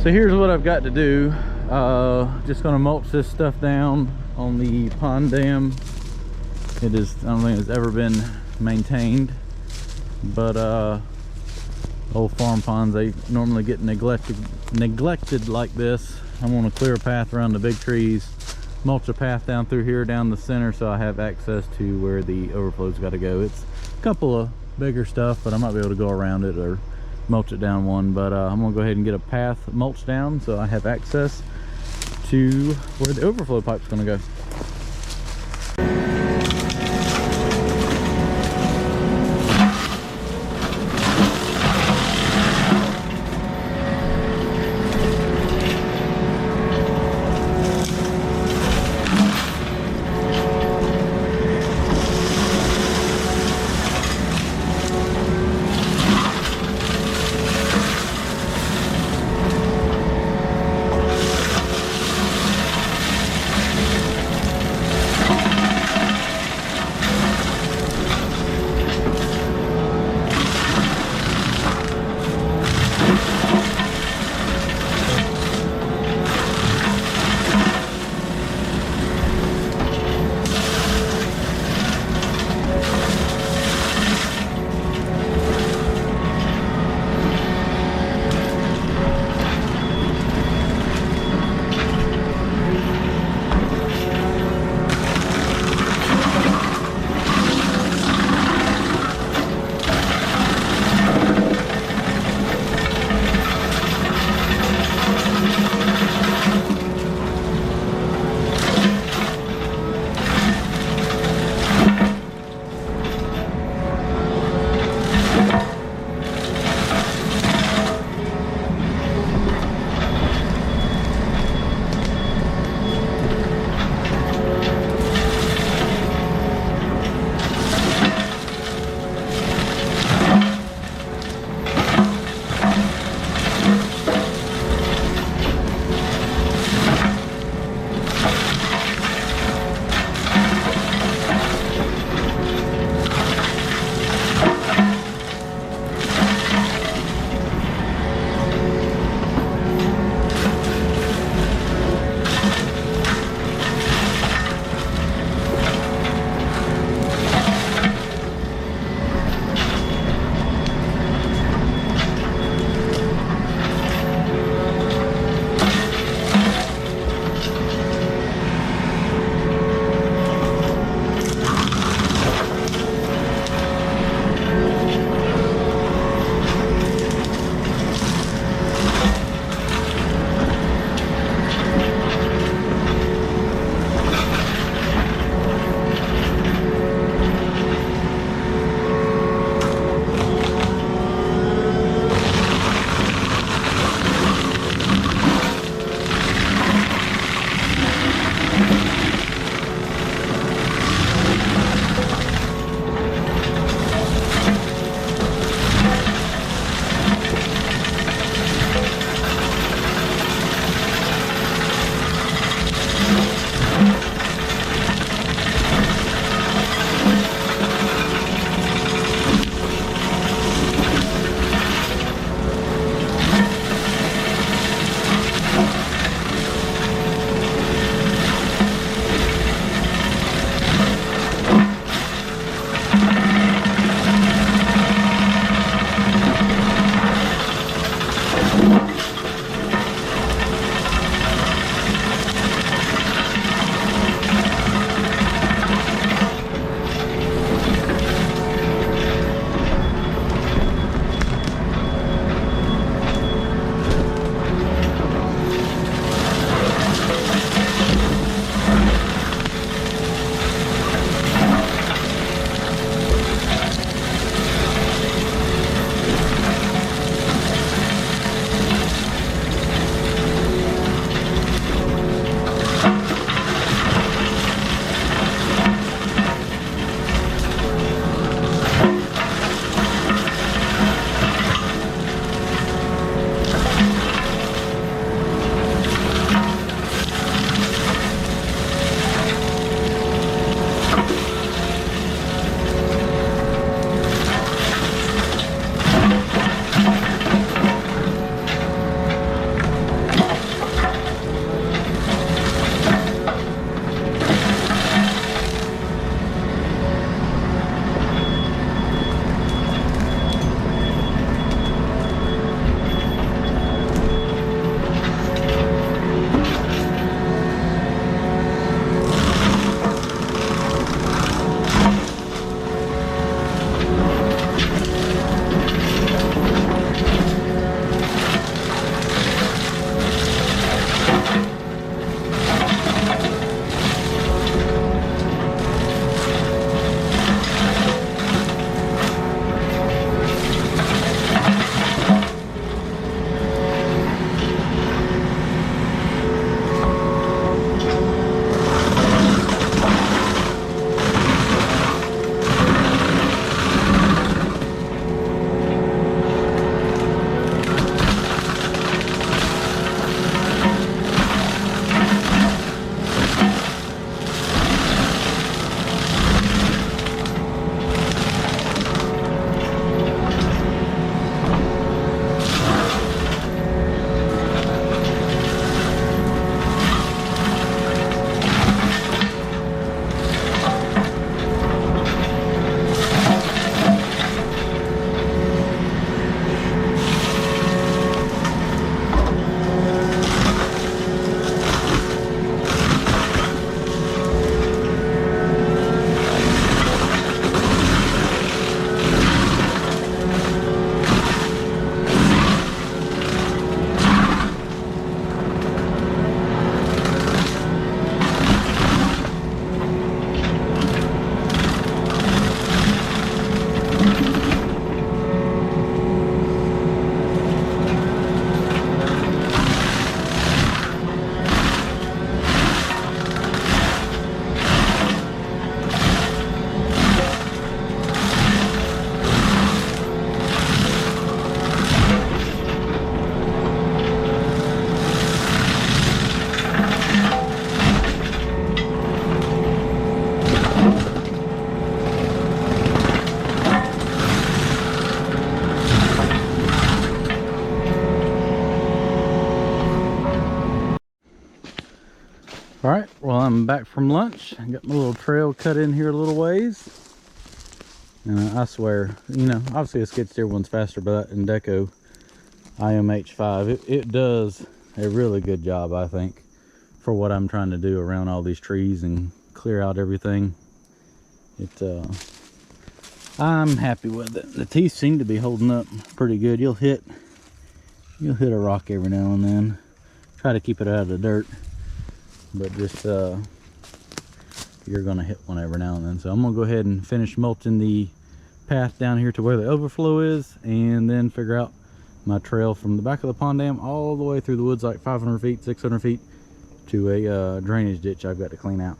So here's what I've got to do. Just gonna mulch this stuff down on the pond dam. I don't think it's ever been maintained, but old farm ponds, they normally get neglected like this. I'm gonna clear a path around the big trees, mulch a path down through here down the center, so I have access to where the overflow's got to go. It's a couple of bigger stuff, but I might be able to go around it or mulch it down one. But I'm gonna go ahead and get a path mulched down so I have access to where the overflow pipe's gonna go. I'm back from lunch. I got my little trail cut in here a little ways. And I swear, you know, obviously a skid steer one's faster, but in Deco IMH5, it does a really good job, I think, for what I'm trying to do around all these trees and clear out everything. I'm happy with it. The teeth seem to be holding up pretty good. You'll hit a rock every now and then. Try to keep it out of the dirt, but just you're gonna hit one every now and then. So I'm gonna go ahead and finish mulching the path down here to where the overflow is, and then figure out my trail from the back of the pond dam all the way through the woods, like 500 feet, 600 feet, to a drainage ditch I've got to clean out.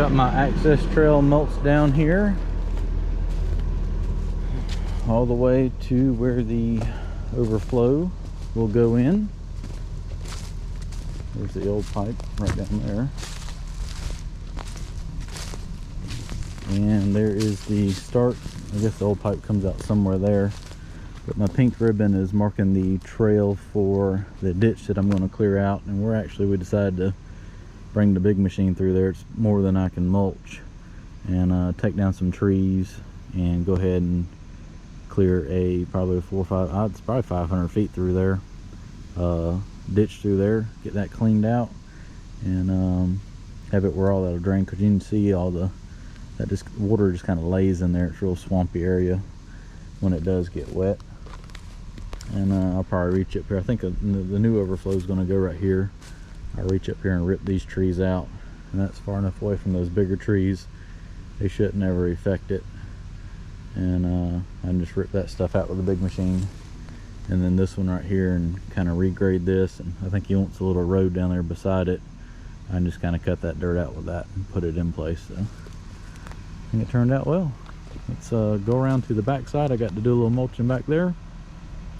got my access trail mulched down here all the way to where the overflow will go in. There's the old pipe right down there. And there is the start. I guess the old pipe comes out somewhere there. But my pink ribbon is marking the trail for the ditch that I'm going to clear out. And we decided to bring the big machine through there. It's more than I can mulch. And take down some trees and go ahead and clear it's probably 500 feet through there. Ditch through there, get that cleaned out, and have it where all that'll drain, because you can see all that water just kind of lays in there. It's a real swampy area when it does get wet. And I'll probably reach up here. I think the new overflow is going to go right here. I'll reach up here and rip these trees out, and that's far enough away from those bigger trees they shouldn't ever affect it. And I just rip that stuff out with a big machine. And then this one right here, and kind of regrade this. And I think he wants a little road down there beside it. I just kind of cut that dirt out with that and put it in place. So I think it turned out well. Let's go around to the back side. I got to do a little mulching back there,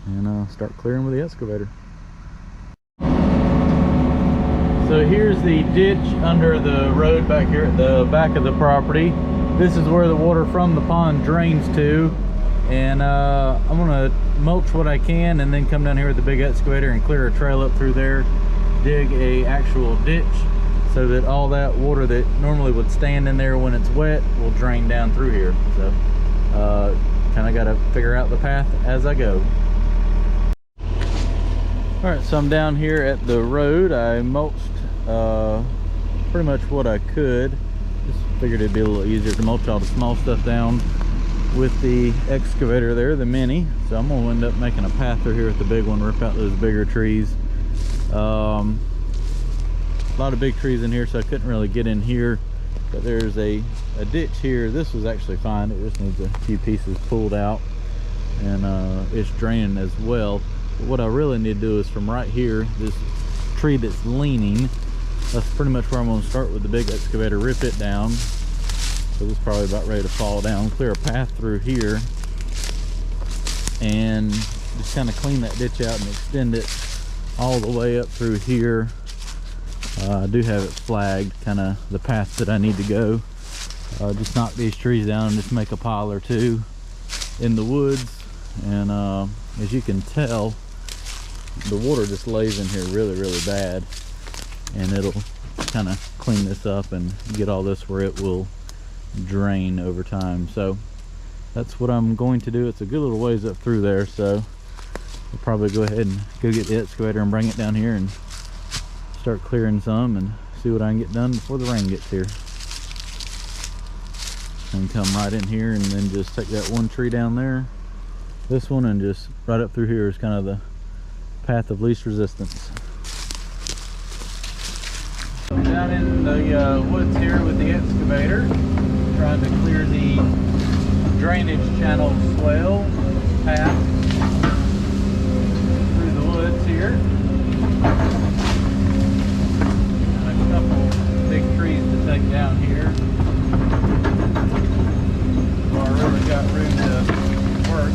and start clearing with the excavator. So here's the ditch under the road back here at the back of the property. This is where the water from the pond drains to. And I'm gonna mulch what I can, and then come down here with the big excavator and clear a trail up through there, dig a actual ditch, so that all that water that normally would stand in there when it's wet will drain down through here. So kind of got to figure out the path as I go. All right, so I'm down here at the road. I mulched pretty much what I could. Just figured it'd be a little easier to mulch all the small stuff down with the excavator there, the mini. So I'm gonna end up making a path through here with the big one, rip out those bigger trees. A lot of big trees in here, so I couldn't really get in here. But there's a ditch here. This was actually fine. It just needs a few pieces pulled out, and it's draining as well. But what I really need to do is from right here, this tree that's leaning, that's pretty much where I'm gonna start with the big excavator, rip it down. So it's probably about ready to fall down, clear a path through here, and just kind of clean that ditch out and extend it all the way up through here. I do have it flagged, kind of the path that I need to go. Just knock these trees down and just make a pile or two in the woods. And as you can tell, the water just lays in here really bad, and it'll kind of clean this up and get all this where it will drain over time. So that's what I'm going to do. It's a good little ways up through there, so I'll probably go ahead and go get the excavator and bring it down here and start clearing some and see what I can get done before the rain gets here. And come right in here and then just take that one tree down there, this one, and just right up through here is kind of the path of least resistance. I'm down in the woods here with the excavator, trying to clear the drainage channel swale path through the woods here. And a couple big trees to take down here. So I really got room to work.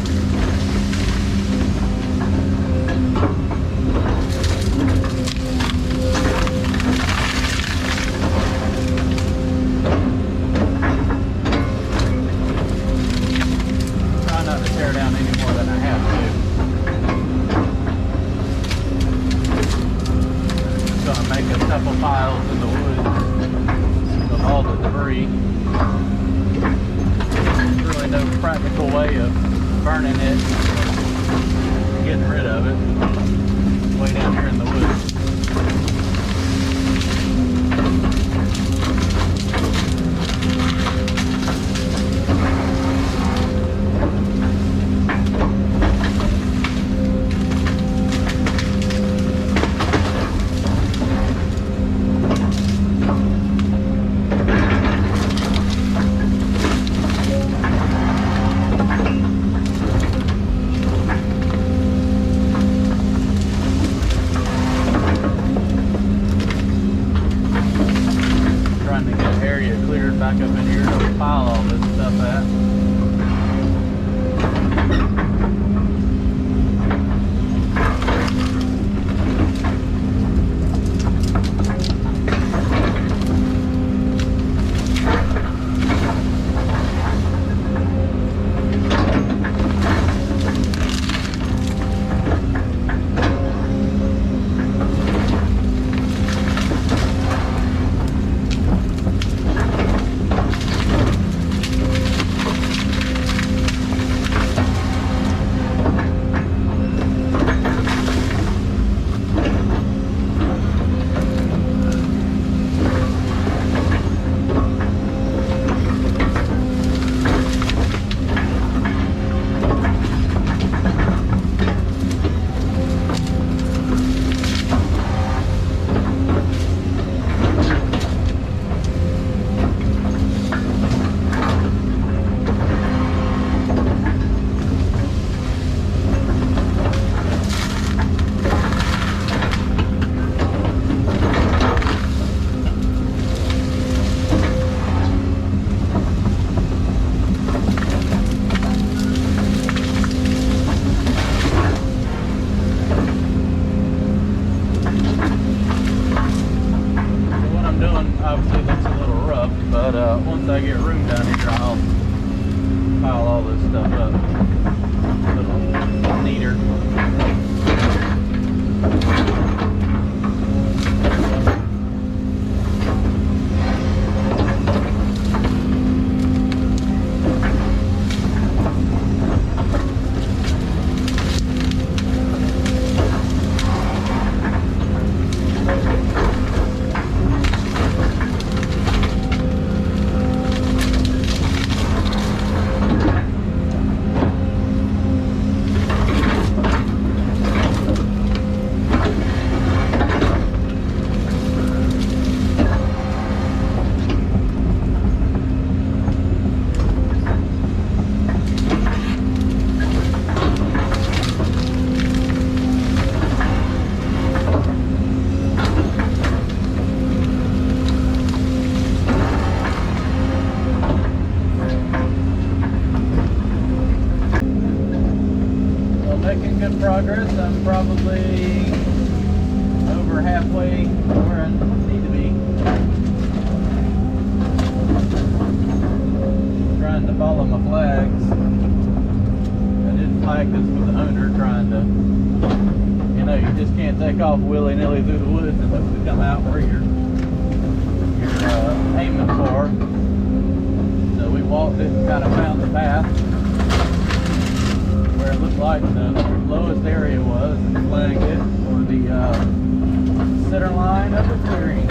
Tear down any more than I have to. Just gonna make a couple piles in the woods of all the debris. There's really no practical way of burning it, getting rid of it. Way down here in the woods. making good progress. I'm probably over halfway where I need to be. Trying to follow my flags. I did flag this with the owner, trying to, you know, you just can't take off willy-nilly through the woods and hope to come out where you're aiming for. So we walked it and kind of found the path where it looked like the lowest area was, and flagged it for the center line of the clearing.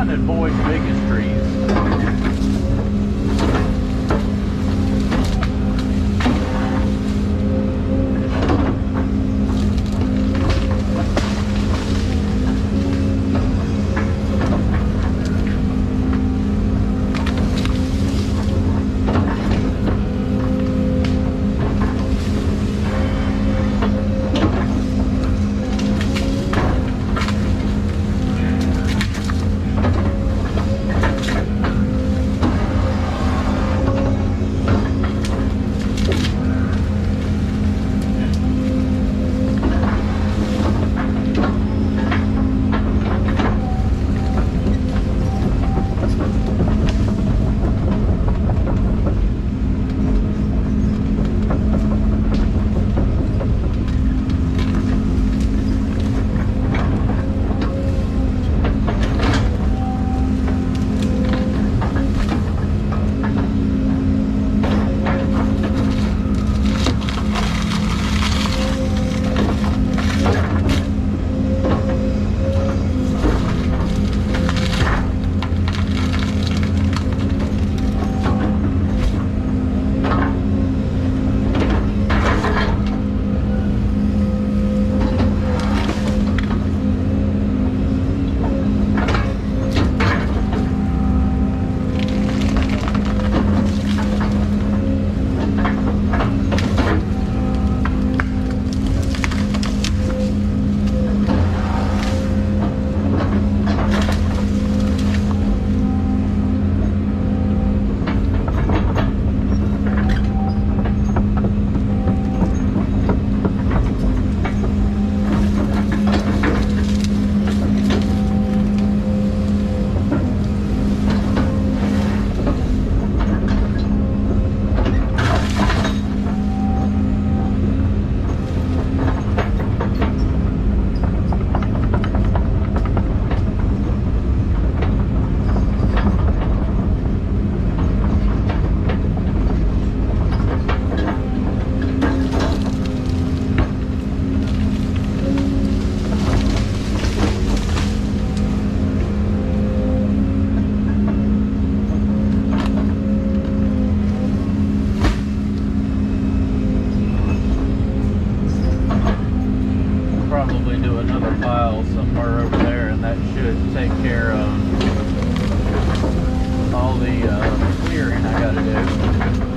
To avoid the biggest trees. pile somewhere over there, and that should take care of all the clearing I gotta do.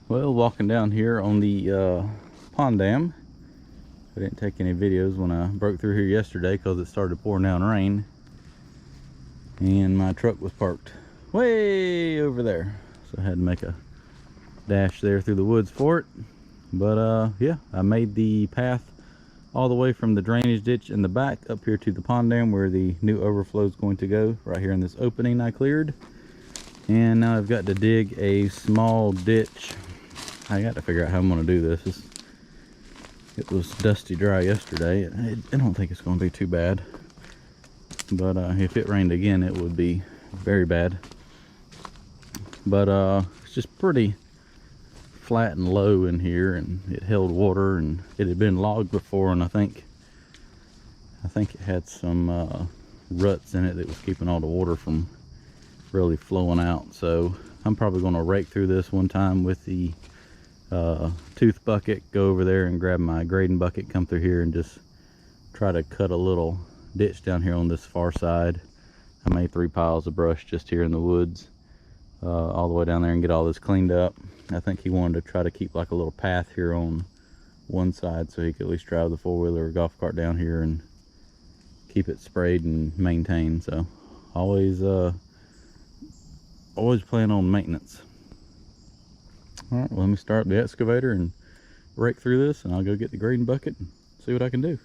Well, walking down here on the pond dam, I didn't take any videos when I broke through here yesterday because it started pouring down rain, and my truck was parked way over there, so I had to make a dash there through the woods for it. But yeah, I made the path all the way from the drainage ditch in the back up here to the pond dam where the new overflow is going to go, right here in this opening I cleared. And now I've got to dig a small ditch. I got to figure out how I'm going to do this. It was dusty dry yesterday. I don't think it's going to be too bad. But if it rained again, it would be very bad. But it's just pretty flat and low in here, and it held water, and it had been logged before, and I think it had some ruts in it that was keeping all the water from really flowing out. So I'm probably going to rake through this one time with the tooth bucket, go over there and grab my grading bucket, come through here and just try to cut a little ditch down here on this far side. I made 3 piles of brush just here in the woods, all the way down there, and get all this cleaned up. I think he wanted to try to keep like a little path here on one side so he could at least drive the 4-wheeler or golf cart down here and keep it sprayed and maintained. So always plan on maintenance. All right, well, let me start the excavator and rake through this, and I'll go get the grading bucket and see what I can do.